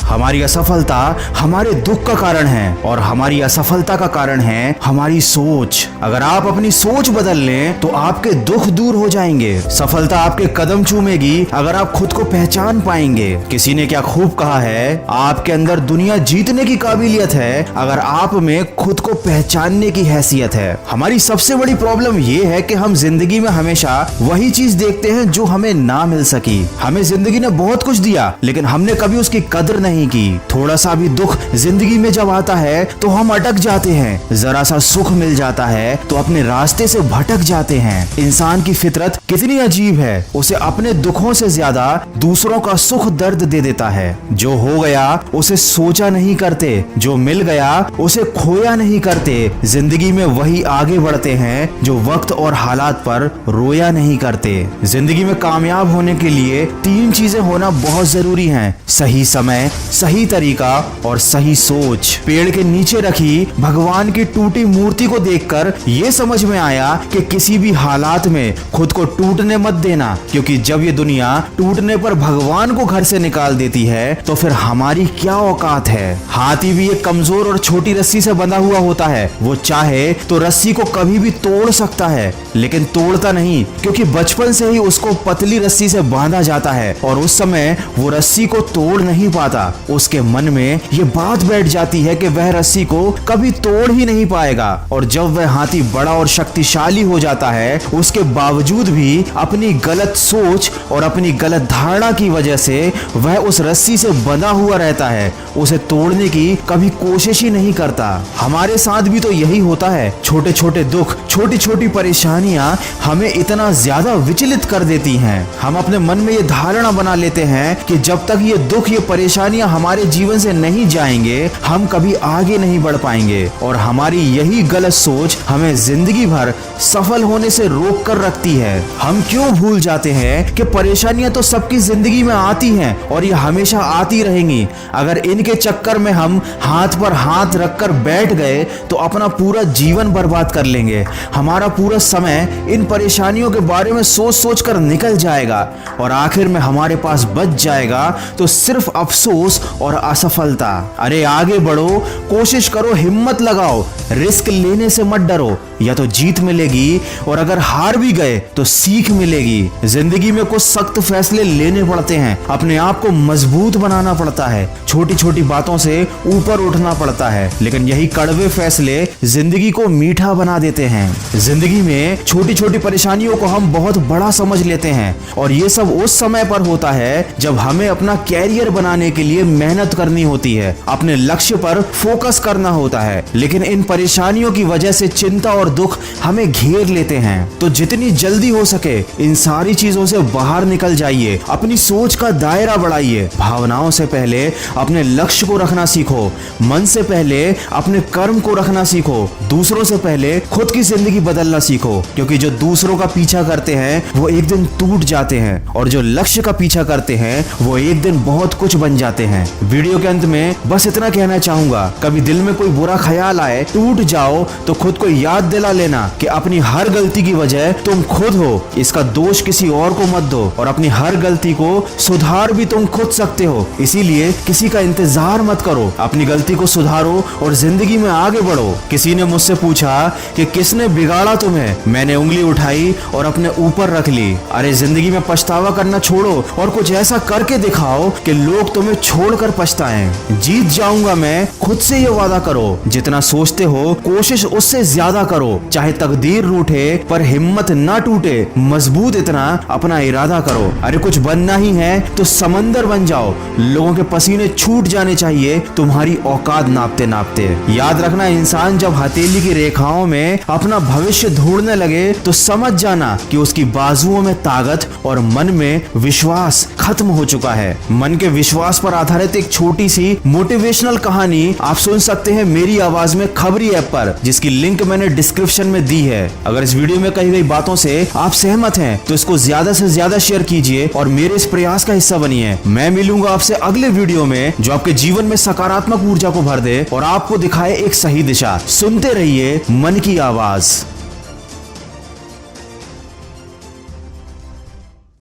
हमारी असफलता हमारे दुख का कारण है और हमारी असफलता का कारण है हमारी सोच। अगर आप अपनी सोच बदल लें तो आपके दुख दूर हो जाएंगे। सफलता आपके कदम चूमेगी अगर आप खुद को पहचान पाएंगे। किसी ने क्या खूब कहा है, आपके अंदर दुनिया जीतने की काबिलियत है अगर आप में खुद को पहचानने की हैसियत है। हमारी सबसे बड़ी प्रॉब्लम ये है कि हम जिंदगी में हमेशा वही चीज देखते हैं जो हमें ना मिल सकी। हमें जिंदगी ने बहुत कुछ दिया लेकिन हमने कभी उसकी कदर नहीं की। थोड़ा सा भी दुख जिंदगी में जब आता है तो हम अटक जाते हैं। जरा सा सुख मिल जाता है तो अपने रास्ते से भटक जाते हैं। इंसान की फितरत कितनी अजीब है, उसे अपने दुखों से ज्यादा दूसरों का सुख दर्द दे देता है। जो हो गया उसे सोचा नहीं करते, जो मिल गया उसे खोया नहीं करते। जिंदगी में वही आगे बढ़ते हैं जो वक्त और हालात पर रोया नहीं करते। जिंदगी में कामयाब होने के लिए 3 चीजें होना बहुत जरूरी हैं: सही समय, सही तरीका और सही सोच। पेड़ के नीचे रखी भगवान की टूटी मूर्ति को देखकर ये समझ में आया कि किसी भी हालात में खुद को टूटने मत देना, क्योंकि जब ये दुनिया टूटने पर भगवान को घर से निकाल देती है तो फिर हमारी क्या औकात है। हाथी भी एक कमजोर और छोटी रस्सी से बंधा हुआ होता है। वो चाहे तो रस्सी को कभी भी तोड़ सकता है लेकिन तोड़ता नहीं, क्योंकि बचपन से ही उसको पतली रस्सी से बांधा जाता है और उस समय वो रस्सी को तोड़ नहीं पाता। उसके मन में ये बात बैठ जाती है कि वह रस्सी को कभी तोड़ ही नहीं पाएगा। और जब वह हाथी बड़ा और शक्तिशाली हो जाता है उसके बावजूद भी अपनी गलत सोच और अपनी गलत धारणा की वजह से वह उस रस्सी से बंधा हुआ रहता है, उसे तोड़ने की कभी कोशिश ही नहीं करता। हमारे साथ भी तो यही होता है। छोटे छोटे दुख, छोटी छोटी परेशानियां हमें इतना ज्यादा विचलित कर देती हैं। हम अपने मन में ये धारणा बना लेते हैं कि जब तक ये दुख, ये परेशानियां हमारे जीवन से नहीं जाएंगे हम कभी आगे नहीं बढ़ पाएंगे। और हमारी यही गलत सोच हमें जिंदगी भर सफल होने से रोक कर रखती है। हम क्यों भूल जाते हैं कि परेशानियां तो सबकी जिंदगी में आती हैं और ये हमेशा आती रहेंगी। अगर इनके चक्कर में हम हाथ पर हाथ रखकर बैठ गए तो अपना पूरा जीवन बर्बाद कर लेंगे। हमारा पूरा समय इन परेशानियों के बारे में सोच सोच कर निकल जाएगा और आखिर में हमारे पास बच जाएगा तो सिर्फ अफसोस और असफलता। अरे आगे बढ़ो, कोशिश करो, हिम्मत लगाओ, रिस्क लेने से मत डरो। या तो जीत मिलेगी और अगर हार भी गए तो सीख मिलेगी। जिंदगी में कुछ सख्त फैसले लेने पड़ते हैं, अपने आप को मजबूत बनाना पड़ता है, छोटी छोटी बातों से ऊपर उठना पड़ता है, लेकिन यही कड़वे फैसले जिंदगी को मीठा बना देते हैं। जिंदगी में छोटी छोटी परेशानियों को हम बहुत बड़ा समझ लेते हैं और ये सब उस समय पर होता है जब हमें अपना कैरियर बनाने के लिए मेहनत करनी होती है, अपने लक्ष्य पर फोकस करना होता है। लेकिन इन परेशानियों की वजह से चिंता और दुख हमें घेर लेते हैं। तो जितनी जल्दी हो सके इन सारी चीजों से बाहर निकल जाइए, अपनी सोच का दायरा बढ़ाइए। भावनाओं से पहले अपने लक्ष्य को रखना सीखो, मन से पहले अपने कर्म को रखना सीखो, दूसरों से पहले खुद की जिंदगी बदलना सीखो, क्योंकि जो दूसरों का पीछा करते हैं वो एक दिन टूट जाते हैं और जो लक्ष्य का पीछा करते हैं वो एक दिन बहुत कुछ बन जाते हैं। वीडियो के अंत में बस इतना कहना चाहूंगा, कभी दिल में कोई बुरा ख्याल आए, टूट जाओ तो खुद को याद दिला लेना कि अपनी हर गलती की वजह तुम खुद हो। इसका दोष किसी और को मत दो और अपनी हर गलती को सुधार भी तुम खुद सकते हो। इसीलिए किसी का इंतजार मत करो, अपनी गलती को सुधारो और जिंदगी में आगे बढ़ो। किसी ने मुझसे पूछा कि किसने बिगाड़ा तुम्हें, मैंने उंगली उठाई और अपने ऊपर रख ली। अरे जिंदगी में पछतावा करना छोड़ो और कुछ ऐसा करके दिखाओ कि लोग तुम्हें छोड़कर पछताएं। जीत जाऊंगा मैं, खुद से ये वादा करो। जितना सोचते हो कोशिश उससे ज्यादा करो। चाहे तकदीर रूठे पर हिम्मत ना टूटे, मजबूत इतना अपना इरादा करो। अरे कुछ बनना ही है तो समंदर बन जाओ। लोगों के पसीने छूट जाने चाहिए तुम्हारी औकात नापते नापते। याद रखना, इंसान जब हथेली की रेखाओं में अपना भविष्य ढूंढने लगे तो समझ जाना कि उसकी बाजुओं में ताकत और मन में विश्वास खत्म हो चुका है। मन के विश्वास पर आधारित एक छोटी सी मोटिवेशनल कहानी आप सुन सकते हैं मेरी आवाज में खबरी ऐप पर, जिसकी लिंक मैंने डिस्क्रिप्शन में दी है। अगर इस वीडियो में कही गई बातों से आप सहमत हैं तो इसको ज्यादा से ज्यादा शेयर कीजिए और मेरे इस प्रयास का हिस्सा बनिए। मैं मिलूंगा आपसे अगले वीडियो में जो आपके जीवन में सकारात्मक ऊर्जा को भर दे और आपको दिखाए एक सही दिशा। सुनते रहिए मन की आवाज।